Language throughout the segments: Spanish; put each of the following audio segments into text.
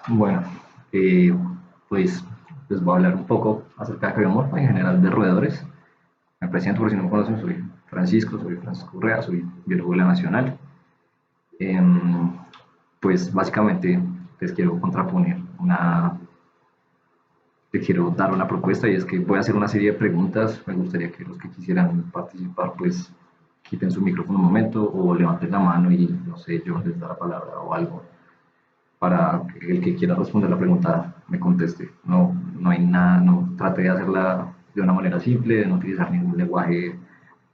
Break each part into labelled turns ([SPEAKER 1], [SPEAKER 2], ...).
[SPEAKER 1] Bueno, eh, pues les voy a hablar un poco acerca de cabiomorfa y en general de roedores. Me presento por si no me conocen, soy Francisco Urrea, soy biólogo de la Nacional. Em, pues básicamente les quiero contraponer les quiero dar una propuesta y es que voy a hacer una serie de preguntas. Me gustaría que los que quisieran participar pues quiten su micrófono un momento o levanten la mano y no sé, yo les da la palabra o algo para que el que quiera responder la pregunta me conteste. No, no hay nada, no trate de hacerla de una manera simple, de no utilizar ningún lenguaje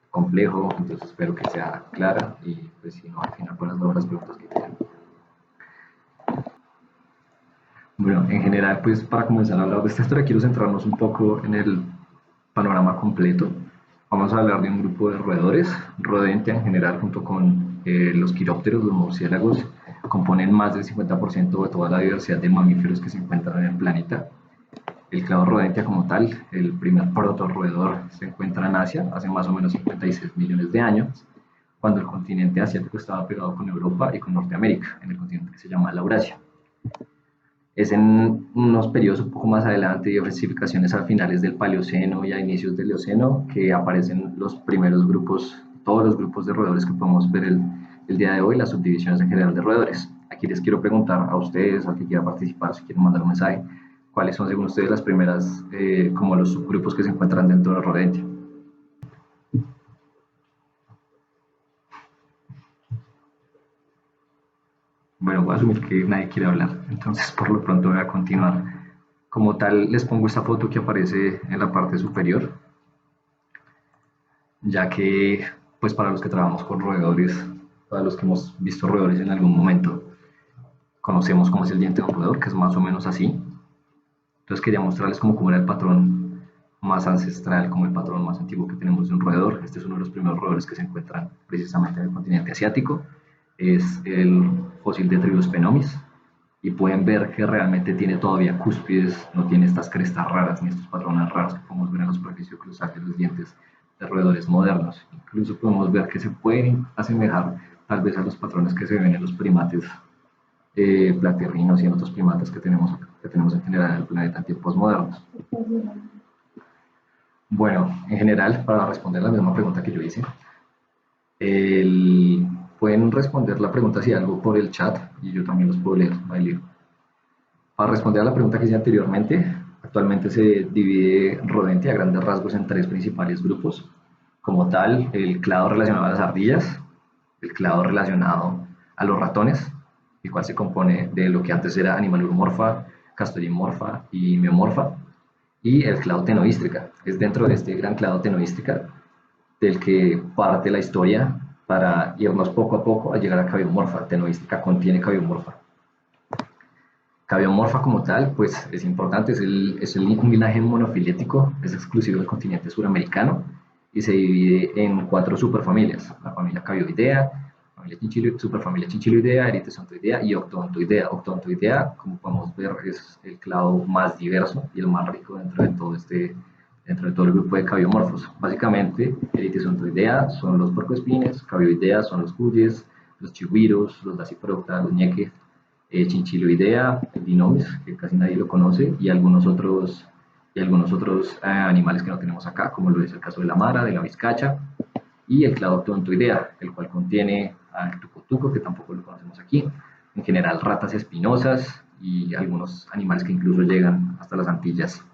[SPEAKER 1] complejo, entonces espero que sea clara y pues si no, al final pueden hacer las preguntas que quieran. Bueno, en general, pues para comenzar a hablar de esta historia, quiero centrarnos un poco en el panorama completo. Vamos a hablar de un grupo de roedores. Rodentia en general, junto con los quirópteros, los murciélagos, componen más del 50% de toda la diversidad de mamíferos que se encuentran en el planeta. El clado rodentia como tal, el primer protorroedor, se encuentra en Asia hace más o menos 56 millones de años, cuando el continente asiático estaba pegado con Europa y con Norteamérica, en el continente que se llama Laurasia. Es en unos periodos un poco más adelante y diversificaciones a finales del Paleoceno y a inicios del Eoceno que aparecen los primeros grupos, todos los grupos de roedores que podemos ver el día de hoy, las subdivisiones en general de roedores. Aquí les quiero preguntar a ustedes, al que quiera participar, si quieren mandar un mensaje, cuáles son según ustedes las primeras, como los subgrupos que se encuentran dentro de la rodentia. Bueno, voy a asumir que nadie quiere hablar, entonces por lo pronto voy a continuar. Como tal, les pongo esta foto que aparece en la parte superior, ya que pues para los que trabajamos con roedores, para los que hemos visto roedores en algún momento, conocemos cómo es el diente de un roedor, que es más o menos así. Entonces quería mostrarles cómo era el patrón más ancestral, como el patrón más antiguo que tenemos de un roedor. Este es uno de los primeros roedores que se encuentran precisamente en el continente asiático. Es el fósil de Trilospenomis y pueden ver que realmente tiene todavía cúspides, no tiene estas crestas raras ni estos patrones raros que podemos ver en la superficie oclusal de los dientes de roedores modernos. Incluso podemos ver que se pueden asemejar tal vez a los patrones que se ven en los primates platirrinos y en otros primates que tenemos en general en el planeta en tiempos modernos. Bueno, en general, para responder la misma pregunta que yo hice, el, pueden responder la pregunta si algo por el chat y yo también los puedo leer. Para responder a la pregunta que hice anteriormente, actualmente se divide Rodentia a grandes rasgos en tres principales grupos. Como tal, el clado relacionado a las ardillas, el clado relacionado a los ratones, el cual se compone de lo que antes era animaluromorfa, castorimorfa y miomorfa, y el clado tenoístrica. Es dentro de este gran clado tenoístrica del que parte la historia para irnos poco a poco a llegar a cabiomorfa. Tenoística contiene cabiomorfa. Cabiomorfa como tal, pues es importante, un linaje monofilético, es exclusivo del continente suramericano y se divide en cuatro superfamilias, la familia Cabioidea, superfamilia Chinchiloidea, Eritesontoidea y Octodontoidea. Octodontoidea, como podemos ver, es el clado más diverso y el más rico dentro de todo el grupo de cabiomorfos. Básicamente, Eritesontoidea son los puercoespines, Cabioidea son los cuyes, los chigüiros, los dasyprocta, los ñeques, Chinchiloidea, Dinomis, que casi nadie lo conoce, y algunos otros animales que no tenemos acá, como lo es el caso de la mara, de la vizcacha, y el clado tontoidea, el cual contiene al tucutuco, que tampoco lo conocemos aquí, en general ratas espinosas y algunos animales que incluso llegan hasta las Antillas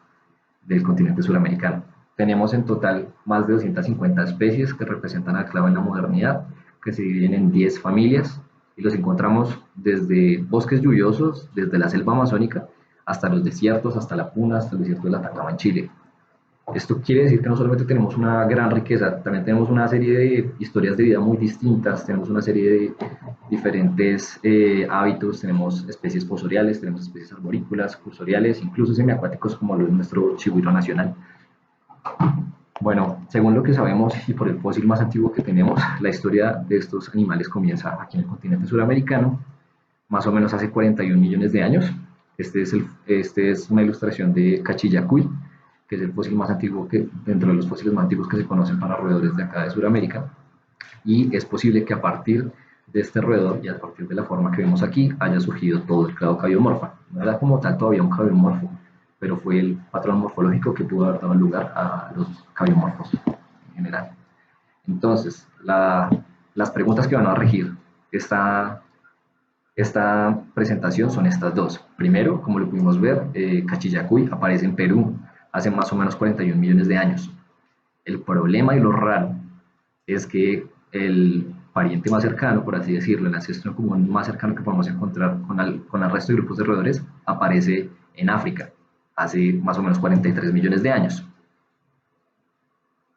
[SPEAKER 1] del continente suramericano. Tenemos en total más de 250 especies que representan al clado en la modernidad, que se dividen en 10 familias y los encontramos desde bosques lluviosos, desde la selva amazónica, hasta los desiertos, hasta la Puna, hasta el desierto de la Atacama en Chile. Esto quiere decir que no solamente tenemos una gran riqueza, también tenemos una serie de historias de vida muy distintas, tenemos una serie de diferentes hábitos, tenemos especies fosoriales, tenemos especies arborícolas, cursoriales, incluso semiacuáticos como lo es nuestro chigüiro nacional. Bueno, según lo que sabemos y por el fósil más antiguo que tenemos, la historia de estos animales comienza aquí en el continente suramericano, más o menos hace 41 millones de años. Este es una ilustración de Cachillacuy, que es el fósil más antiguo dentro de los fósiles más antiguos que se conocen para roedores de acá de Sudamérica. Y es posible que a partir de este roedor y a partir de la forma que vemos aquí haya surgido todo el clado cabiomorfa. No era como tal todavía un cabiomorfo, pero fue el patrón morfológico que pudo haber dado lugar a los cabiomorfos en general. Entonces, las preguntas que van a regir esta presentación son estas dos. Primero, como lo pudimos ver, Cachillacuy aparece en Perú hace más o menos 41 millones de años. El problema y lo raro es que el pariente más cercano, por así decirlo, el ancestro común más cercano que podemos encontrar con el resto de grupos de roedores, aparece en África, hace más o menos 43 millones de años.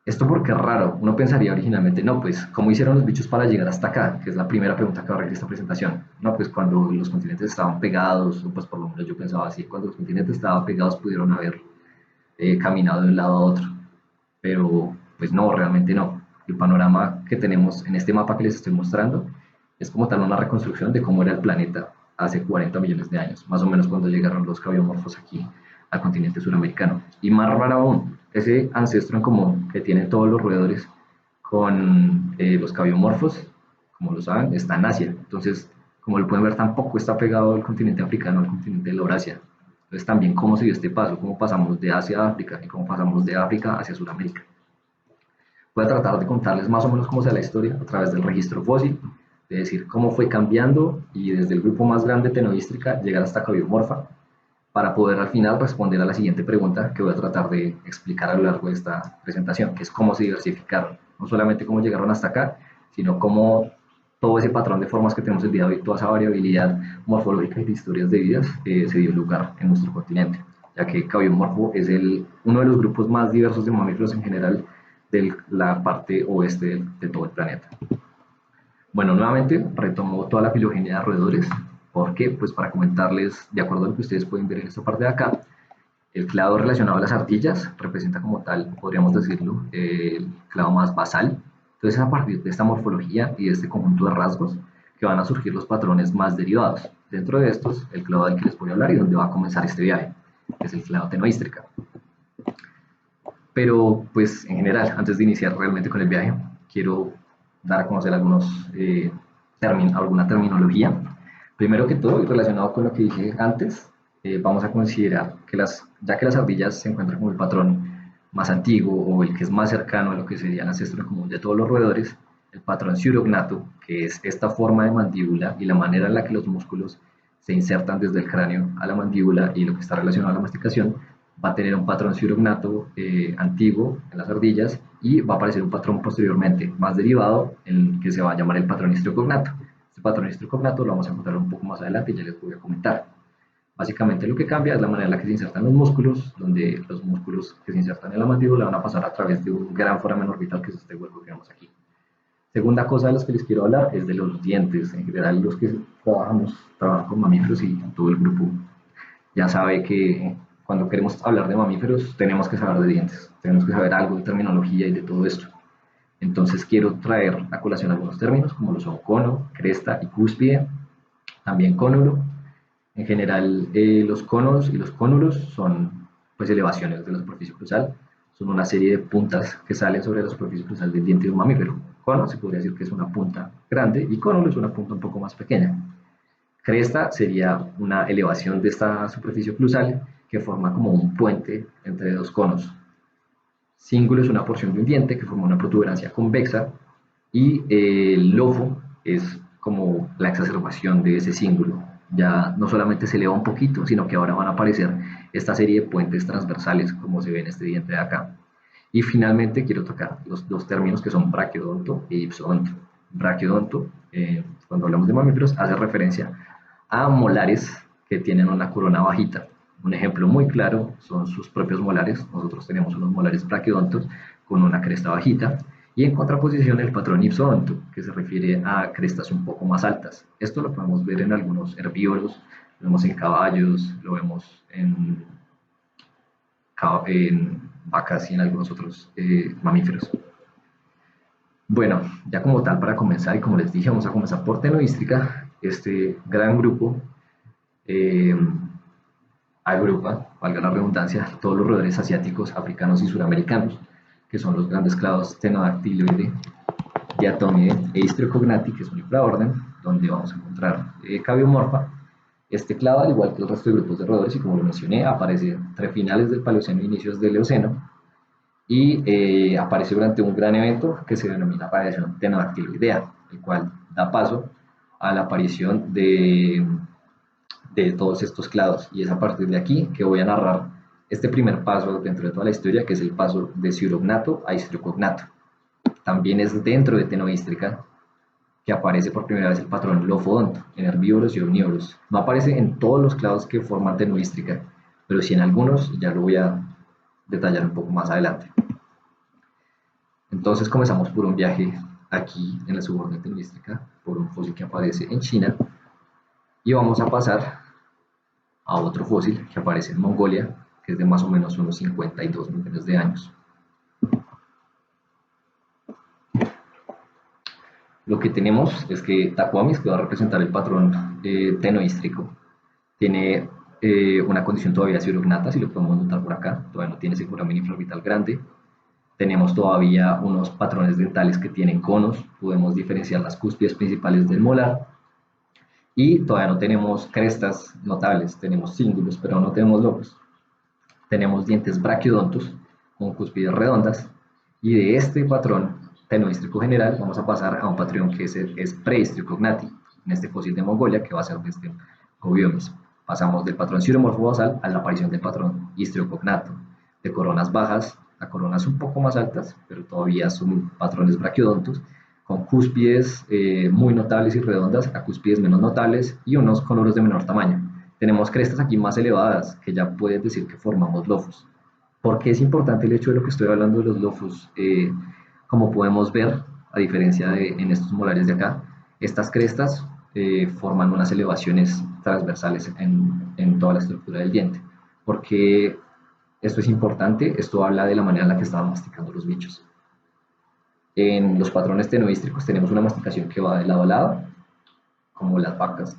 [SPEAKER 1] Esto porque es raro, uno pensaría originalmente, no, pues, ¿cómo hicieron los bichos para llegar hasta acá? Que es la primera pregunta que va a regir esta presentación. No, pues cuando los continentes estaban pegados, o pues por lo menos yo pensaba así, cuando los continentes estaban pegados pudieron haber caminado de un lado a otro. Pero, pues no, realmente no. El panorama que tenemos en este mapa que les estoy mostrando es como tal una reconstrucción de cómo era el planeta hace 40 millones de años, más o menos cuando llegaron los cabiomorfos aquí al continente suramericano. Y más raro aún, ese ancestro en común que tienen todos los roedores con los cabiomorfos, como lo saben, está en Asia. Entonces, como lo pueden ver, tampoco está pegado al continente africano, al continente de la Eurasia. Entonces, también cómo se dio este paso, cómo pasamos de Asia a África y cómo pasamos de África hacia Sudamérica. Voy a tratar de contarles más o menos cómo sea la historia a través del registro fósil, de decir cómo fue cambiando y desde el grupo más grande tenoístrica llegar hasta cabiomorfa, para poder al final responder a la siguiente pregunta que voy a tratar de explicar a lo largo de esta presentación, que es cómo se diversificaron, no solamente cómo llegaron hasta acá, sino cómo todo ese patrón de formas que tenemos el día de hoy, toda esa variabilidad morfológica y de historias de vidas se dio lugar en nuestro continente, ya que cabiomorfo es uno de los grupos más diversos de mamíferos en general de la parte oeste de todo el planeta. Bueno, nuevamente retomo toda la filogenia de roedores. ¿Por qué? Pues para comentarles, de acuerdo a lo que ustedes pueden ver en esta parte de acá, el clado relacionado a las ardillas representa como tal, podríamos decirlo, el clado más basal. Entonces, a partir de esta morfología y de este conjunto de rasgos, que van a surgir los patrones más derivados. Dentro de estos, el clado del que les voy a hablar y donde va a comenzar este viaje, que es el clado tenoístrica. Pero, pues, en general, antes de iniciar realmente con el viaje, quiero dar a conocer alguna terminología. Primero que todo, y relacionado con lo que dije antes, vamos a considerar que ya que las ardillas se encuentran como el patrón más antiguo o el que es más cercano a lo que sería el ancestro común de todos los roedores, el patrón ciurognato, que es esta forma de mandíbula y la manera en la que los músculos se insertan desde el cráneo a la mandíbula y lo que está relacionado a la masticación, va a tener un patrón ciurognato antiguo en las ardillas y va a aparecer un patrón posteriormente más derivado en el que se va a llamar el patrón histriocognato. Este patrón histriocognato lo vamos a encontrar un poco más adelante y ya les voy a comentar. Básicamente lo que cambia es la manera en la que se insertan los músculos, donde los músculos que se insertan en la mandíbula van a pasar a través de un gran foramen orbital que es este hueco que vemos aquí. Segunda cosa de las que les quiero hablar es de los dientes. En general, los que trabajan con mamíferos y todo el grupo ya sabe que cuando queremos hablar de mamíferos tenemos que saber de dientes, tenemos que saber algo de terminología y de todo esto. Entonces quiero traer a colación algunos términos como lo son cono, cresta y cúspide, también cónulo. En general, los conos y los cónulos son pues elevaciones de la superficie cruzal, son una serie de puntas que salen sobre la superficie cruzal del diente de un mamífero. Cono se podría decir que es una punta grande y cónulo es una punta un poco más pequeña. Cresta sería una elevación de esta superficie oclusal que forma como un puente entre dos conos. Cíngulo es una porción de un diente que forma una protuberancia convexa y el lofo es como la exacerbación de ese cíngulo. Ya no solamente se eleva un poquito, sino que ahora van a aparecer esta serie de puentes transversales como se ve en este diente de acá. Y finalmente quiero tocar los dos términos que son braquiodonto e ipsodonto. Braquiodonto, cuando hablamos de mamíferos, hace referencia a molares que tienen una corona bajita. Un ejemplo muy claro son sus propios molares. Nosotros tenemos unos molares braquiodontos con una cresta bajita y en contraposición el patrón ipsodonto, que se refiere a crestas un poco más altas. Esto lo podemos ver en algunos herbívoros, lo vemos en caballos, lo vemos en vacas y en algunos otros mamíferos. Bueno, ya como tal para comenzar, y como les dije, vamos a comenzar por tenoístrica. Este gran grupo agrupa, valga la redundancia, todos los roedores asiáticos, africanos y suramericanos, que son los grandes clados tenodactiloide Diatomide e Hystriocognati, que es un infraorden, donde vamos a encontrar Cabiomorfa. Este clado, al igual que el resto de grupos de roedores, y como lo mencioné, aparece entre finales del Paleoceno e inicios del Eoceno, y aparece durante un gran evento que se denomina radiación pterodactiloidea, el cual da paso a la aparición de todos estos clados. Y es a partir de aquí que voy a narrar este primer paso dentro de toda la historia, que es el paso de ciurognato a histriocognato. También es dentro de Tenoístrica que aparece por primera vez el patrón lofodonto en herbívoros y omnívoros. No aparece en todos los clados que forman Tenoístrica, pero sí en algunos, ya lo voy a detallar un poco más adelante. Entonces comenzamos por un viaje aquí en la suborden Tenoístrica, por un fósil que aparece en China, y vamos a pasar a otro fósil que aparece en Mongolia, que es de más o menos unos 52 millones de años. Lo que tenemos es que Tacuamis, que va a representar el patrón tenoístrico, tiene una condición todavía ciurognata, si lo podemos notar por acá, todavía no tiene ese foramen infraorbital grande. Tenemos todavía unos patrones dentales que tienen conos, podemos diferenciar las cúspides principales del molar, y todavía no tenemos crestas notables, tenemos cíngulos, pero no tenemos lobos. Tenemos dientes braquiodontos con cúspides redondas, y de este patrón tenoístrico general vamos a pasar a un patrón que es prehistriocognati, en este fósil de Mongolia, que va a ser de este Gobiomis. Pasamos del patrón ciromorfo-basal a la aparición del patrón histriocognato, de coronas bajas a coronas un poco más altas, pero todavía son patrones braquiodontos, con cúspides muy notables y redondas a cúspides menos notables y unos conoros de menor tamaño. Tenemos crestas aquí más elevadas, que ya puedes decir que formamos lofos. ¿Por qué es importante el hecho de lo que estoy hablando de los lofos? Como podemos ver, a diferencia de en estos molares de acá, estas crestas forman unas elevaciones transversales en toda la estructura del diente. Porque esto es importante, esto habla de la manera en la que estaban masticando los bichos. En los patrones tenoístricos tenemos una masticación que va de lado a lado, como las vacas.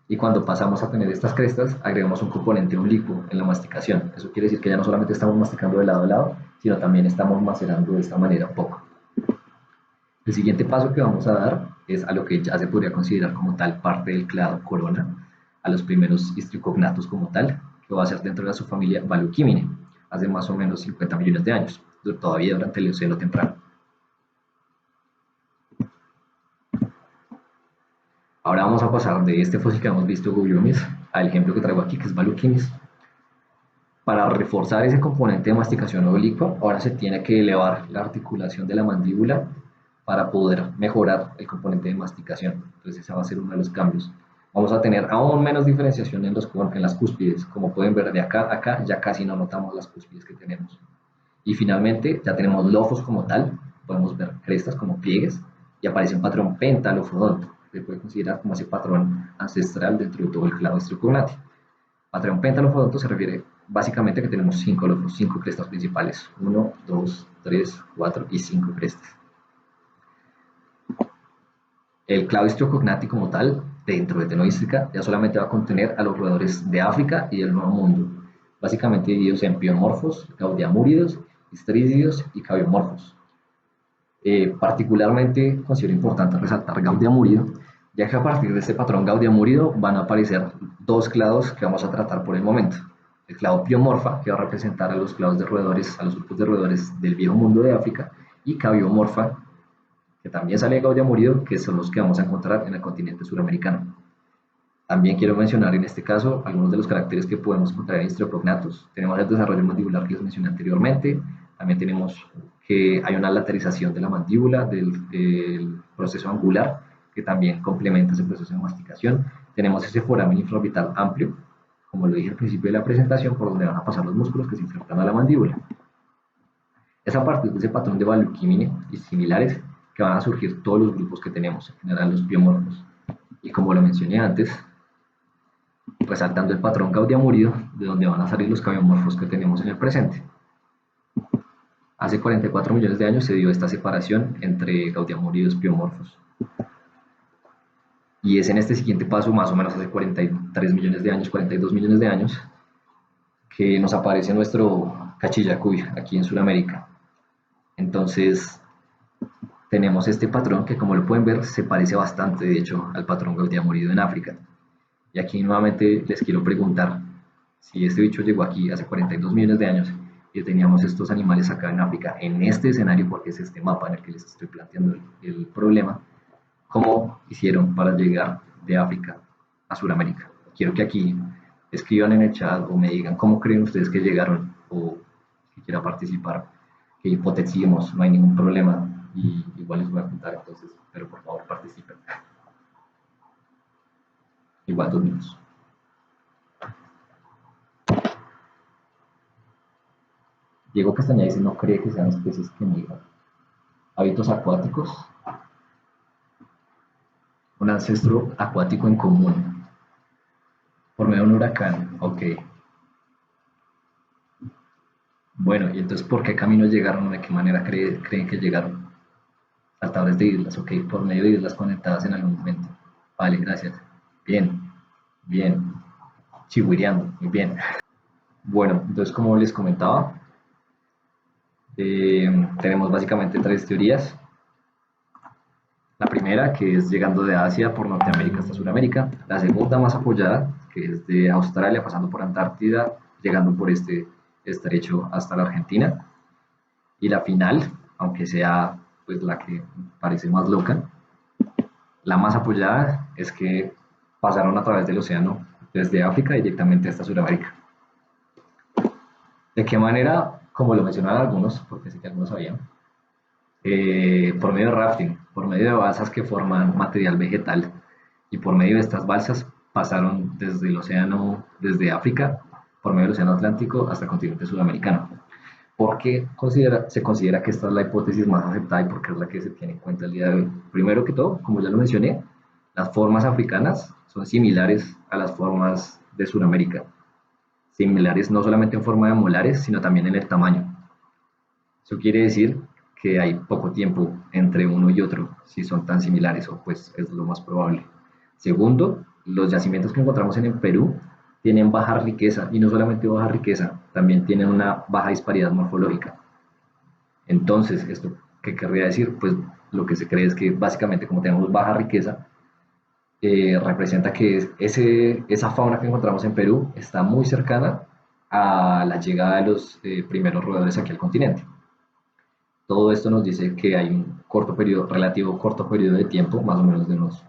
[SPEAKER 1] Y cuando pasamos a tener estas crestas, agregamos un componente oblicuo en la masticación. Eso quiere decir que ya no solamente estamos masticando de lado a lado, sino también estamos macerando de esta manera un poco. El siguiente paso que vamos a dar es a lo que ya se podría considerar como tal parte del clado corona, a los primeros histriocognatos como tal, que va a ser dentro de la subfamilia Baluchimine, hace más o menos 50 millones de años, todavía durante el Eoceno temprano. Ahora vamos a pasar de este fósil que hemos visto, Gubiomis, al ejemplo que traigo aquí, que es Baluchinis. Para reforzar ese componente de masticación oblicua, ahora se tiene que elevar la articulación de la mandíbula para poder mejorar el componente de masticación. Entonces ese va a ser uno de los cambios. Vamos a tener aún menos diferenciación en las cúspides. Como pueden ver, de acá a acá ya casi no notamos las cúspides que tenemos. Y finalmente ya tenemos lofos como tal, podemos ver crestas como pliegues, y aparece un patrón pentalofodonto, que se puede considerar como ese patrón ancestral dentro de todo el clado histriocognati. Patrón pentalofodonto se refiere básicamente a que tenemos 5 lofos, 5 crestas principales, 1, 2, 3, 4 y 5 crestas. El clado histriocognati como tal, dentro de Tenoística, ya solamente va a contener a los roedores de África y del Nuevo Mundo, básicamente divididos en piomorfos, gaudiamúridos, histrídeos y cabiomorfos. Particularmente considero importante resaltar gaudiamúrido, ya que a partir de este patrón gaudiamúrido van a aparecer dos clados que vamos a tratar por el momento. El clado piomorfa, que va a representar a los clados de roedores, a los grupos de roedores del viejo mundo de África, y cabiomorfa, que también sale de gaudiamúrido, que son los que vamos a encontrar en el continente suramericano. También quiero mencionar en este caso algunos de los caracteres que podemos encontrar en histriocognatos. Tenemos el desarrollo mandibular que les mencioné anteriormente, también tenemos que hay una lateralización de la mandíbula, del proceso angular, que también complementa ese proceso de masticación. Tenemos ese foramen infraorbital amplio, como lo dije al principio de la presentación, por donde van a pasar los músculos que se insertan a la mandíbula. Es a partir de ese patrón de Baluchimine y similares que van a surgir todos los grupos que tenemos, en general los piomorfos. Y como lo mencioné antes, resaltando el patrón gaudiamúrido, de donde van a salir los cabiomorfos que tenemos en el presente. Hace 44 millones de años se dio esta separación entre gaudiamúridos y piomorfos. Y es en este siguiente paso, más o menos hace 43 millones de años, 42 millones de años, que nos aparece nuestro Cachillacuy aquí en Sudamérica. Entonces, tenemos este patrón que, como lo pueden ver, se parece bastante, de hecho, al patrón gaudí-amurido en África. Y aquí nuevamente les quiero preguntar, si este bicho llegó aquí hace 42 millones de años y teníamos estos animales acá en África, en este escenario, porque es este mapa en el que les estoy planteando el problema, ¿cómo hicieron para llegar de África a Sudamérica? Quiero que aquí escriban en el chat o me digan cómo creen ustedes que llegaron o que quiera participar, que hipoteticemos, no hay ningún problema y igual les voy a contar entonces, pero por favor participen. Igual 2 minutos. Diego Castañeda dice no cree que sean especies que migran. Hábitos acuáticos, un ancestro acuático en común, por medio de un huracán, ok. Bueno, y entonces, ¿por qué caminos llegaron? ¿De qué manera creen que llegaron? Saltadores de islas, ok, por medio de islas conectadas en algún momento. Vale, gracias. Bien, bien. Chihuireando, muy bien. Bueno, entonces, como les comentaba, tenemos básicamente tres teorías. La primera, que es llegando de Asia por Norteamérica hasta Sudamérica. La segunda, más apoyada, que es de Australia pasando por Antártida, llegando por este estrecho hasta la Argentina. Y la final, aunque sea pues la que parece más loca, la más apoyada es que pasaron a través del océano desde África directamente hasta Sudamérica. ¿De qué manera? Como lo mencionaron algunos, porque sé que algunos sabían, por medio de rafting, por medio de balsas que forman material vegetal y por medio de estas balsas pasaron desde el océano, desde África, por medio del océano Atlántico hasta el continente sudamericano. ¿Por qué se considera que esta es la hipótesis más aceptada y por qué es la que se tiene en cuenta el día de hoy? Primero que todo, como ya lo mencioné, las formas africanas son similares a las formas de Sudamérica. Similares no solamente en forma de molares, sino también en el tamaño. Eso quiere decir que hay poco tiempo entre uno y otro, si son tan similares, o pues es lo más probable. Segundo, los yacimientos que encontramos en el Perú tienen baja riqueza, y no solamente baja riqueza, también tienen una baja disparidad morfológica. Entonces, ¿esto qué querría decir? Pues lo que se cree es que básicamente como tenemos baja riqueza, representa que esa fauna que encontramos en Perú está muy cercana a la llegada de los primeros roedores aquí al continente. Todo esto nos dice que hay un corto periodo, relativo corto periodo de tiempo, más o menos de unos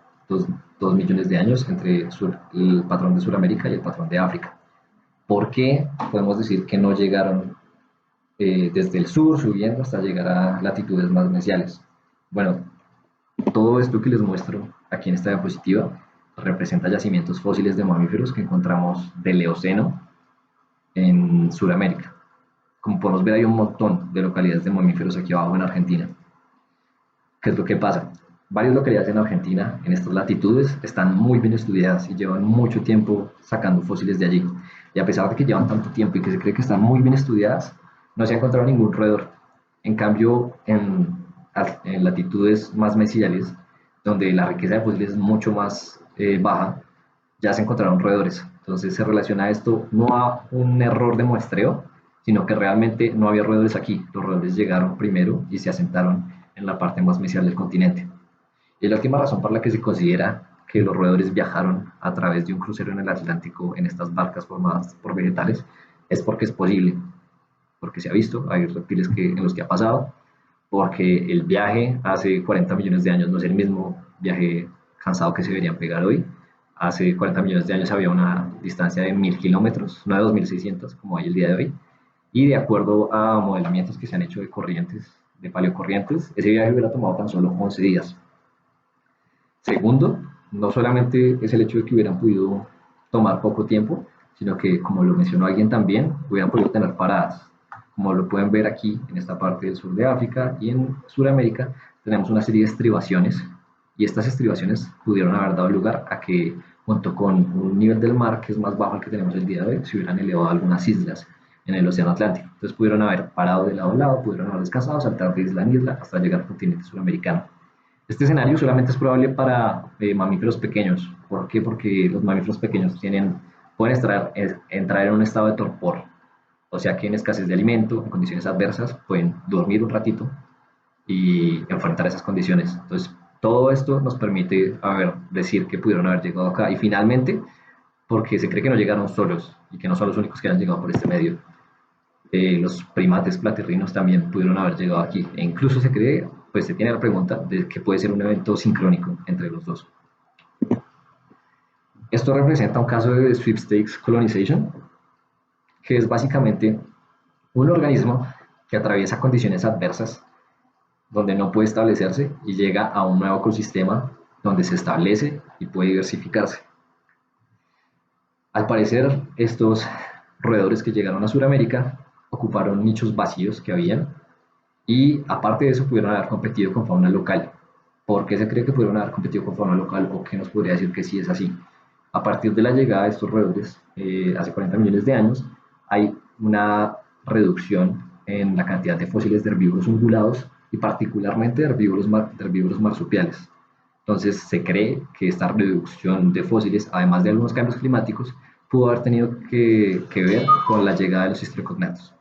[SPEAKER 1] 2 millones de años, entre el patrón de Sudamérica y el patrón de África. ¿Por qué podemos decir que no llegaron desde el sur, subiendo hasta llegar a latitudes más mesiales? Bueno, todo esto que les muestro aquí en esta diapositiva representa yacimientos fósiles de mamíferos que encontramos del Eoceno en Sudamérica. Como podemos ver, hay un montón de localidades de mamíferos aquí abajo en Argentina. ¿Qué es lo que pasa? Varias localidades en Argentina, en estas latitudes, están muy bien estudiadas y llevan mucho tiempo sacando fósiles de allí. Y a pesar de que llevan tanto tiempo y que se cree que están muy bien estudiadas, no se ha encontrado ningún roedor. En cambio, en latitudes más mesiales, donde la riqueza de fósiles es mucho más baja, ya se encontraron roedores. Entonces se relaciona esto no a un error de muestreo, sino que realmente no había roedores aquí. Los roedores llegaron primero y se asentaron en la parte más mesial del continente. Y la última razón por la que se considera que los roedores viajaron a través de un crucero en el Atlántico en estas barcas formadas por vegetales es porque es posible, porque se ha visto, hay reptiles en los que ha pasado, porque el viaje hace 40 millones de años no es el mismo viaje cansado que se deberían pegar hoy. Hace 40 millones de años había una distancia de 1000 kilómetros, no de 2600 como hay el día de hoy. Y de acuerdo a modelamientos que se han hecho de corrientes, de paleocorrientes, ese viaje hubiera tomado tan solo 11 días. Segundo, no solamente es el hecho de que hubieran podido tomar poco tiempo, sino que, como lo mencionó alguien también, hubieran podido tener paradas. Como lo pueden ver aquí en esta parte del sur de África y en Sudamérica, tenemos una serie de estribaciones y estas estribaciones pudieron haber dado lugar a que, junto con un nivel del mar que es más bajo al que tenemos el día de hoy, se hubieran elevado algunas islas en el océano Atlántico. Entonces pudieron haber parado de lado a lado, pudieron haber descansado, saltar de isla en isla hasta llegar al continente sudamericano. Este escenario solamente es probable para mamíferos pequeños. ¿Por qué? Porque los mamíferos pequeños pueden entrar en un estado de torpor, o sea que en escasez de alimento, en condiciones adversas, pueden dormir un ratito y enfrentar esas condiciones. Entonces, todo esto nos permite, decir que pudieron haber llegado acá. Y finalmente, porque se cree que no llegaron solos y que no son los únicos que han llegado por este medio. Los primates platirrinos también pudieron haber llegado aquí. E incluso se cree, pues se tiene la pregunta de que puede ser un evento sincrónico entre los dos. Esto representa un caso de sweepstakes colonization, que es básicamente un organismo que atraviesa condiciones adversas donde no puede establecerse y llega a un nuevo ecosistema donde se establece y puede diversificarse. Al parecer, estos roedores que llegaron a Sudamérica ocuparon nichos vacíos que habían y aparte de eso pudieron haber competido con fauna local. ¿Por qué se cree que pudieron haber competido con fauna local o qué nos podría decir que sí es así? A partir de la llegada de estos roedores, hace 40 millones de años, hay una reducción en la cantidad de fósiles de herbívoros ungulados y particularmente de herbívoros marsupiales. Entonces se cree que esta reducción de fósiles, además de algunos cambios climáticos, pudo haber tenido que ver con la llegada de los histriocognatos.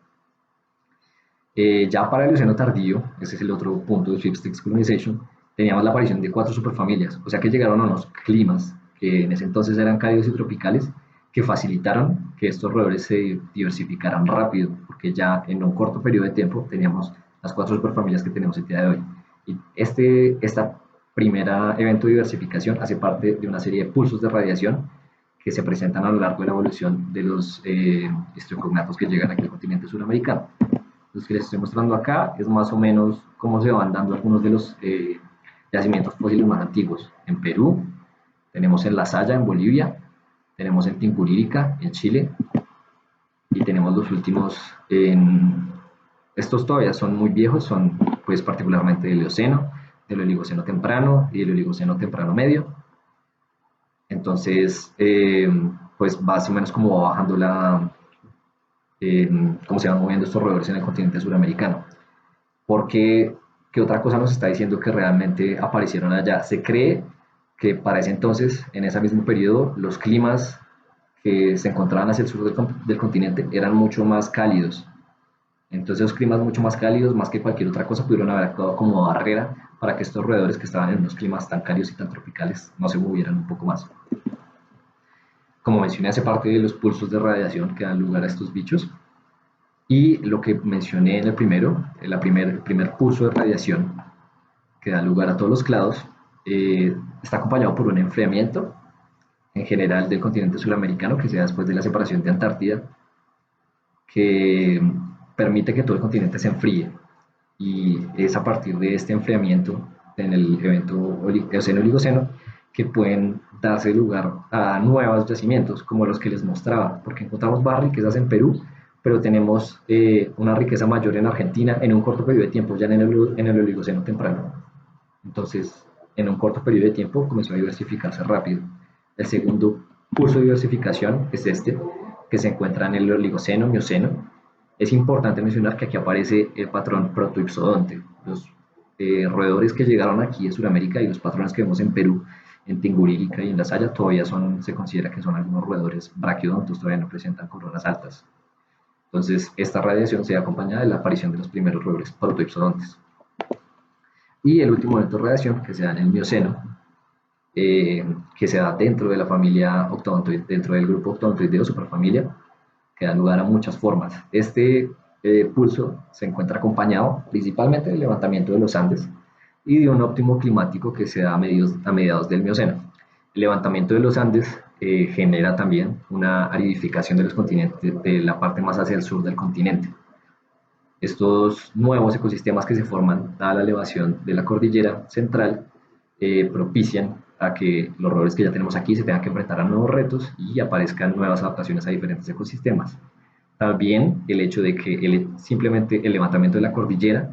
[SPEAKER 1] Ya para el Eoceno tardío, ese es el otro punto de Sweepstakes Colonization, teníamos la aparición de 4 superfamilias, o sea que llegaron a unos climas que en ese entonces eran cálidos y tropicales, que facilitaron que estos roedores se diversificaran rápido, porque ya en un corto periodo de tiempo teníamos las 4 superfamilias que tenemos el día de hoy. Y esta primera evento de diversificación hace parte de una serie de pulsos de radiación que se presentan a lo largo de la evolución de los histriocognatos que llegan aquí al continente suramericano. Los que les estoy mostrando acá es más o menos cómo se van dando algunos de los yacimientos fósiles más antiguos. En Perú, tenemos en La Saya, en Bolivia, tenemos en Tincurírica, en Chile, y tenemos los últimos en... Estos todavía son muy viejos, son pues particularmente del Eoceno, del Oligoceno temprano y del Oligoceno temprano medio. Entonces, pues más o menos como va bajando cómo se van moviendo estos roedores en el continente suramericano. Porque, ¿qué otra cosa nos está diciendo que realmente aparecieron allá? Se cree que para ese entonces, en ese mismo periodo, los climas que se encontraban hacia el sur del continente eran mucho más cálidos. Entonces, los climas mucho más cálidos, más que cualquier otra cosa, pudieron haber actuado como barrera para que estos roedores que estaban en unos climas tan cálidos y tan tropicales no se movieran un poco más. Como mencioné, hace parte de los pulsos de radiación que dan lugar a estos bichos. Y lo que mencioné en el primero, el primer pulso de radiación que da lugar a todos los clados, está acompañado por un enfriamiento en general del continente suramericano que se da después de la separación de Antártida, que permite que todo el continente se enfríe. Y es a partir de este enfriamiento en el evento Eoceno-Oligoceno que pueden darse lugar a nuevos yacimientos como los que les mostraba, porque encontramos riquezas en Perú, pero tenemos una riqueza mayor en Argentina en un corto periodo de tiempo, ya en el Oligoceno temprano. Entonces, en un corto periodo de tiempo comenzó a diversificarse rápido. El segundo curso de diversificación es este, que se encuentra en el Oligoceno, Mioceno. Es importante mencionar que aquí aparece el patrón protoipsodonte. Los roedores que llegaron aquí de Sudamérica y los patrones que vemos en Perú, en Tingurírica y en La Saya, todavía se considera que son algunos roedores braquiodontos, todavía no presentan coronas altas. Entonces, esta radiación se acompaña de la aparición de los primeros roedores protoipsodontes. Y el último evento de radiación que se da en el Mioceno, que se da dentro de la familia Octodontoidea, dentro del grupo Octodontoideo superfamilia, que da lugar a muchas formas. Este pulso se encuentra acompañado principalmente del levantamiento de los Andes y de un óptimo climático que se da a mediados del Mioceno. El levantamiento de los Andes genera también una aridificación de los continentes, de la parte más hacia el sur del continente. Estos nuevos ecosistemas que se forman dada la elevación de la cordillera central propician a que los roedores que ya tenemos aquí se tengan que enfrentar a nuevos retos y aparezcan nuevas adaptaciones a diferentes ecosistemas. También el hecho de que simplemente el levantamiento de la cordillera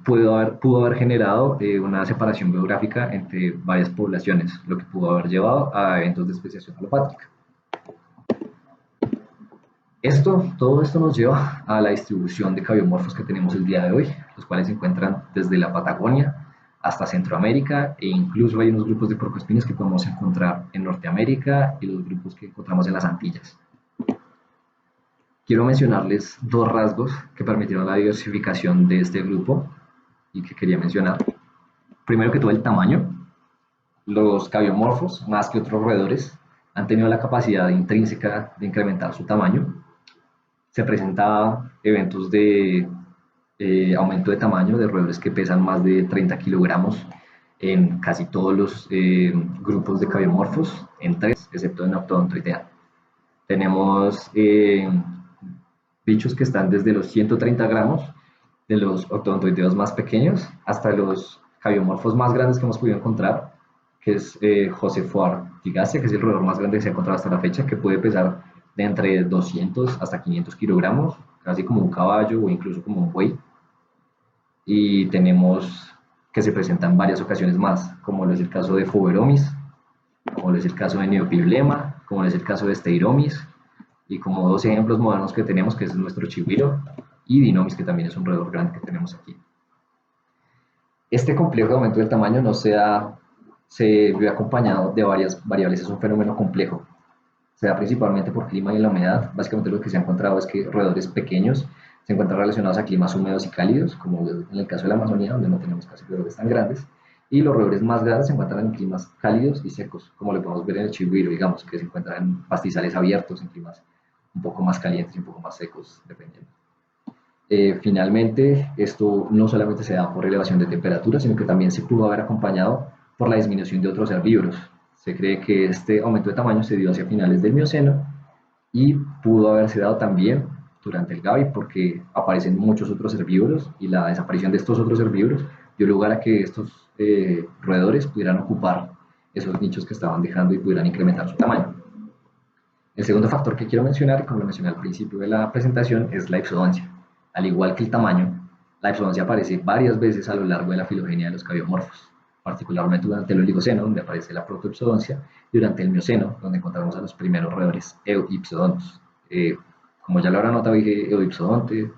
[SPEAKER 1] pudo haber generado una separación geográfica entre varias poblaciones, lo que pudo haber llevado a eventos de especiación alopátrica. Todo esto nos lleva a la distribución de cabiomorfos que tenemos el día de hoy, los cuales se encuentran desde la Patagonia hasta Centroamérica e incluso hay unos grupos de porcoespines que podemos encontrar en Norteamérica y los grupos que encontramos en las Antillas. Quiero mencionarles 2 rasgos que permitieron la diversificación de este grupo y que quería mencionar. Primero que todo, el tamaño. Los cabiomorfos, más que otros roedores, han tenido la capacidad intrínseca de incrementar su tamaño. Se presentaban eventos de aumento de tamaño de roedores que pesan más de 30 kilogramos en casi todos los grupos de cabiomorfos, en tres, excepto en Octodontoidea. Tenemos bichos que están desde los 130 gramos, de los octodontoideos más pequeños, hasta los cabiomorfos más grandes que hemos podido encontrar, que es Josephortigacia, que es el roedor más grande que se ha encontrado hasta la fecha, que puede pesar de entre 200 hasta 500 kilogramos, casi como un caballo o incluso como un buey. Y tenemos que se presentan varias ocasiones más, como lo es el caso de Phoberomis, como lo es el caso de Neopiblema, como lo es el caso de Steiromis, y como dos ejemplos modernos que tenemos, que es nuestro chihuiro, y Dinomis, que también es un roedor grande que tenemos aquí. Este complejo de aumento del tamaño no se ve acompañado de varias variables, es un fenómeno complejo. Se da principalmente por clima y la humedad. Básicamente lo que se ha encontrado es que roedores pequeños se encuentran relacionados a climas húmedos y cálidos, como en el caso de la Amazonía, donde no tenemos casi roedores tan grandes, y los roedores más grandes se encuentran en climas cálidos y secos, como lo podemos ver en el chihuiro, digamos, que se encuentran en pastizales abiertos, en climas un poco más calientes y un poco más secos, dependiendo. Finalmente, esto no solamente se da por elevación de temperatura, sino que también se pudo haber acompañado por la disminución de otros herbívoros. Se cree que este aumento de tamaño se dio hacia finales del Mioceno y pudo haberse dado también durante el Gavi porque aparecen muchos otros herbívoros y la desaparición de estos otros herbívoros dio lugar a que estos roedores pudieran ocupar esos nichos que estaban dejando y pudieran incrementar su tamaño. El segundo factor que quiero mencionar, como lo mencioné al principio de la presentación, es la ipsodoncia. Al igual que el tamaño, la ipsodoncia aparece varias veces a lo largo de la filogenia de los cabiomorfos, particularmente durante el Oligoceno, donde aparece la protoipsodoncia, y durante el Mioceno, donde encontramos a los primeros roedores eoipsodontos. Como ya lo habrán notado, dije eoipsodonte,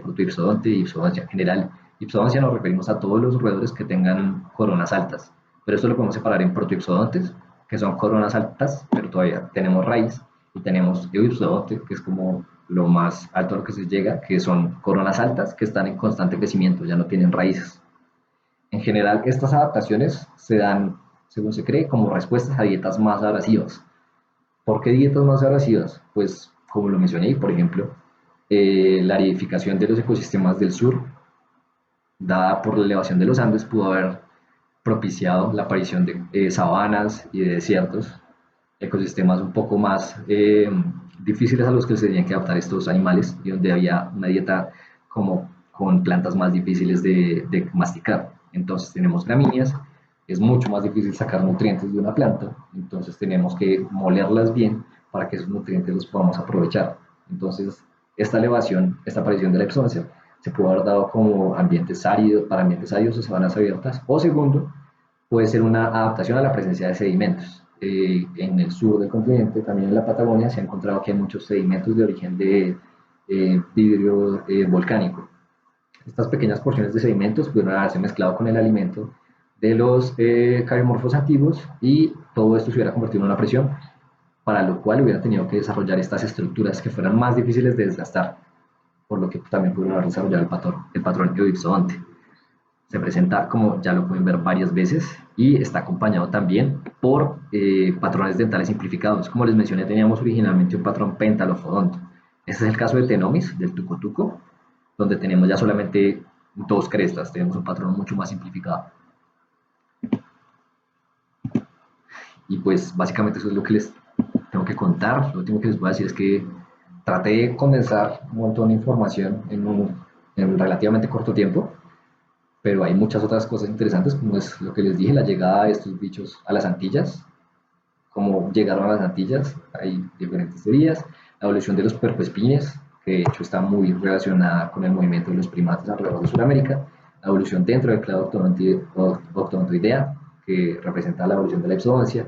[SPEAKER 1] protoipsodonte y ipsodoncia. En general, ipsodoncia nos referimos a todos los roedores que tengan coronas altas, pero esto lo podemos separar en protoipsodontes, que son coronas altas, pero todavía tenemos raíz, y tenemos eoipsodonte, que es como lo más alto a lo que se llega, que son coronas altas que están en constante crecimiento, ya no tienen raíces. En general, estas adaptaciones se dan, según se cree, como respuestas a dietas más abrasivas. ¿Por qué dietas más abrasivas? Pues, como lo mencioné, por ejemplo, la aridificación de los ecosistemas del sur, dada por la elevación de los Andes, pudo haber propiciado la aparición de sabanas y de desiertos, ecosistemas un poco más difíciles a los que se tenían que adaptar estos animales y donde había una dieta como con plantas más difíciles de masticar. Entonces tenemos gramíneas, es mucho más difícil sacar nutrientes de una planta, entonces tenemos que molerlas bien para que esos nutrientes los podamos aprovechar. Entonces esta elevación, esta aparición de la exoncia se puede haber dado como ambientes áridos, para ambientes áridos o sabanas abiertas, o segundo, puede ser una adaptación a la presencia de sedimentos. En el sur del continente, también en la Patagonia, se ha encontrado que hay muchos sedimentos de origen de vidrio volcánico. Estas pequeñas porciones de sedimentos pudieron haberse mezclado con el alimento de los cabiomorfos antiguos y todo esto se hubiera convertido en una presión, para lo cual hubieran tenido que desarrollar estas estructuras que fueran más difíciles de desgastar, por lo que también pudieron haber desarrollado el patrón eoipsodonte. Se presenta, como ya lo pueden ver, varias veces y está acompañado también por patrones dentales simplificados. Como les mencioné, teníamos originalmente un patrón pentalofodonto. Este es el caso de Tenomis, del tucotuco, donde tenemos ya solamente dos crestas, tenemos un patrón mucho más simplificado. Y pues básicamente eso es lo que les tengo que contar. Lo último que les voy a decir es que traté de condensar un montón de información en relativamente corto tiempo, pero hay muchas otras cosas interesantes, como es lo que les dije, la llegada de estos bichos a las Antillas, cómo llegaron a las Antillas, hay diferentes teorías, la evolución de los puercoespines, que de hecho está muy relacionada con el movimiento de los primates alrededor de Sudamérica, la evolución dentro del clado Octodontoidea, que representa la evolución de la ipsodoncia,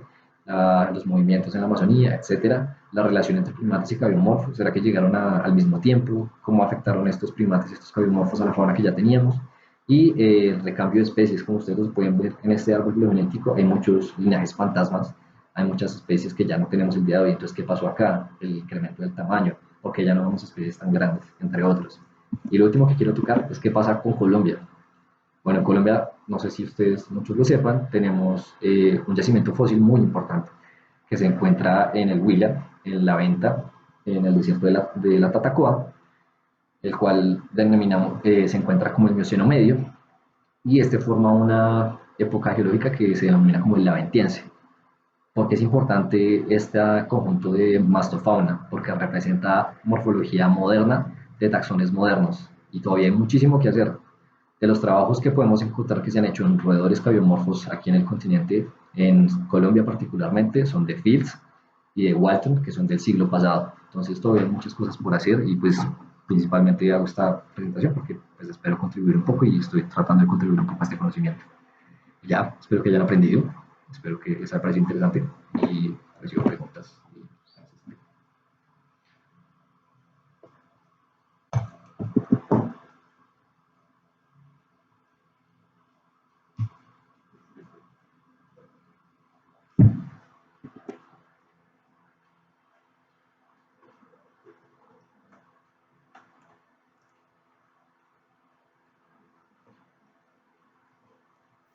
[SPEAKER 1] los movimientos en la Amazonía, etcétera, la relación entre primates y cabiomorfos, será que llegaron al mismo tiempo, cómo afectaron estos primates y estos cabiomorfos a la fauna que ya teníamos, y el recambio de especies, como ustedes los pueden ver en este árbol filogenético, hay muchos linajes fantasmas, hay muchas especies que ya no tenemos el día de hoy, entonces ¿qué pasó acá? El incremento del tamaño, porque ya no vemos especies tan grandes, entre otros. Y lo último que quiero tocar es qué pasa con Colombia. Bueno, en Colombia, no sé si ustedes muchos lo sepan, tenemos un yacimiento fósil muy importante que se encuentra en el Huila, en la Venta, en el desierto de la Tatacoa, el cual denominamos, se encuentra como el Mioceno Medio, y este forma una época geológica que se denomina como el Laventiense. ¿Por qué es importante este conjunto de mastofauna? Porque representa morfología moderna de taxones modernos y todavía hay muchísimo que hacer. De los trabajos que podemos encontrar que se han hecho en roedores cabiomorfos aquí en el continente, en Colombia particularmente, son de Fields y de Walton, que son del siglo pasado. Entonces todavía hay muchas cosas por hacer y pues principalmente hago esta presentación porque pues espero contribuir un poco y estoy tratando de contribuir un poco a este conocimiento. Ya, espero que hayan aprendido, espero que les haya parecido interesante y recibo preguntas.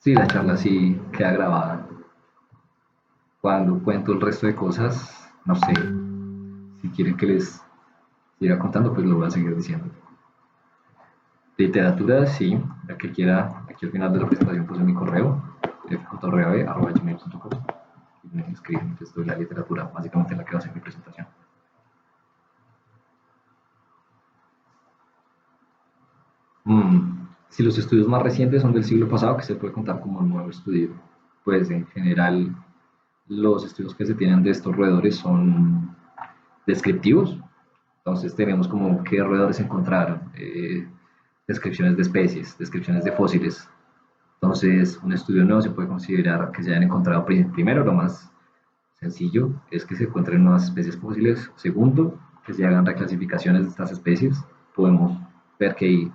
[SPEAKER 1] Sí, la charla sí queda grabada. Cuando cuento el resto de cosas, no sé, si quieren que les siga contando, pues lo voy a seguir diciendo. Literatura, sí, la que quiera, aquí al final de la presentación puse mi correo, fjrab.gmail.com, y me escriben, les doy la literatura, básicamente la que va a ser mi presentación. Si los estudios más recientes son del siglo pasado, que se puede contar como un nuevo estudio, pues en general los estudios que se tienen de estos roedores son descriptivos. Entonces tenemos como qué roedores encontraron, descripciones de especies, descripciones de fósiles. Entonces un estudio nuevo se puede considerar que se hayan encontrado primero, lo más sencillo es que se encuentren nuevas especies fósiles. Segundo, que se hagan reclasificaciones de estas especies. Podemos ver que hay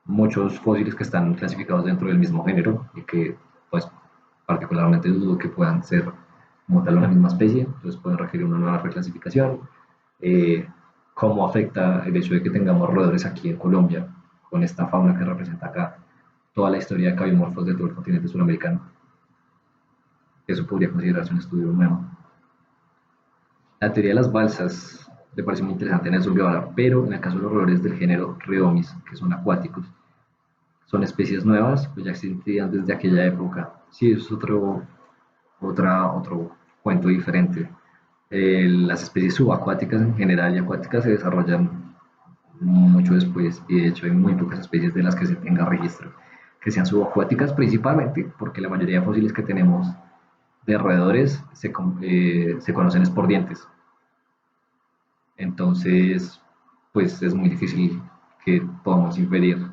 [SPEAKER 1] muchos fósiles que están clasificados dentro del mismo género y que pues particularmente dudo que puedan ser como tal una misma especie, entonces pueden requerir una nueva reclasificación. Eh, ¿Cómo afecta el hecho de que tengamos roedores aquí en Colombia con esta fauna que representa acá toda la historia de cabiomorfos de todo el continente suramericano? Eso podría considerarse un estudio nuevo. La teoría de las balsas le parece muy interesante a Nelson Guevara, pero en el caso de los roedores del género Rheomis, que son acuáticos, son especies nuevas, pues ya existían desde aquella época. Sí, es otro cuento diferente. Las especies subacuáticas en general y acuáticas se desarrollan mucho después y de hecho hay muy pocas especies de las que se tenga registro que sean subacuáticas, principalmente porque la mayoría de fósiles que tenemos de roedores se conocen es por dientes. Entonces, pues es muy difícil que podamos inferir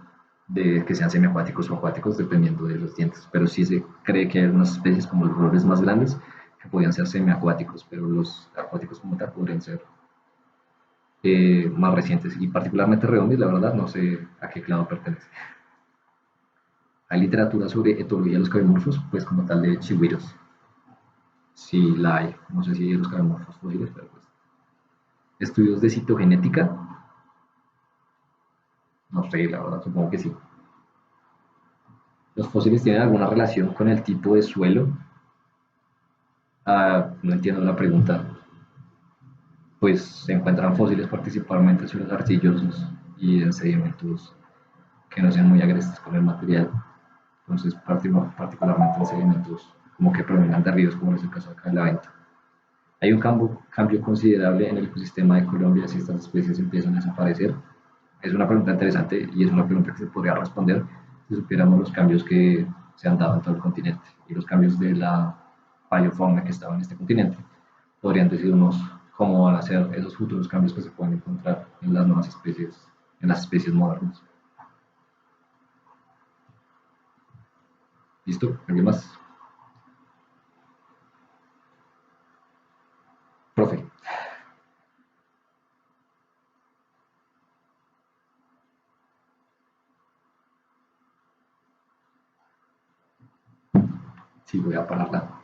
[SPEAKER 1] de que sean semiacuáticos o acuáticos dependiendo de los dientes. Pero sí se cree que hay algunas especies como los roedores más grandes que podrían ser semiacuáticos, pero los acuáticos como tal podrían ser más recientes. Y particularmente Redomis, la verdad, no sé a qué clado pertenece. Hay literatura sobre etología de los cabimorfos, pues como tal de chigüiros. Sí la hay, no sé si hay los cabimorfos fósiles, pero pues. Estudios de citogenética, no sé, la verdad, supongo que sí. ¿Los fósiles tienen alguna relación con el tipo de suelo? No entiendo la pregunta. Pues se encuentran fósiles principalmente en suelos arcillosos y en sedimentos que no sean muy agresivos con el material. Entonces, particularmente en sedimentos como que provengan de ríos, como es el caso acá en la Venta. Hay un cambio considerable en el ecosistema de Colombia si estas especies empiezan a desaparecer. Es una pregunta interesante y es una pregunta que se podría responder si supiéramos los cambios que se han dado en todo el continente y los cambios de la biofauna que estaba en este continente. Podrían decirnos cómo van a ser esos futuros cambios que se pueden encontrar en las nuevas especies, en las especies modernas. ¿Listo? ¿Alguien más? Profe. Sí, voy a pararla.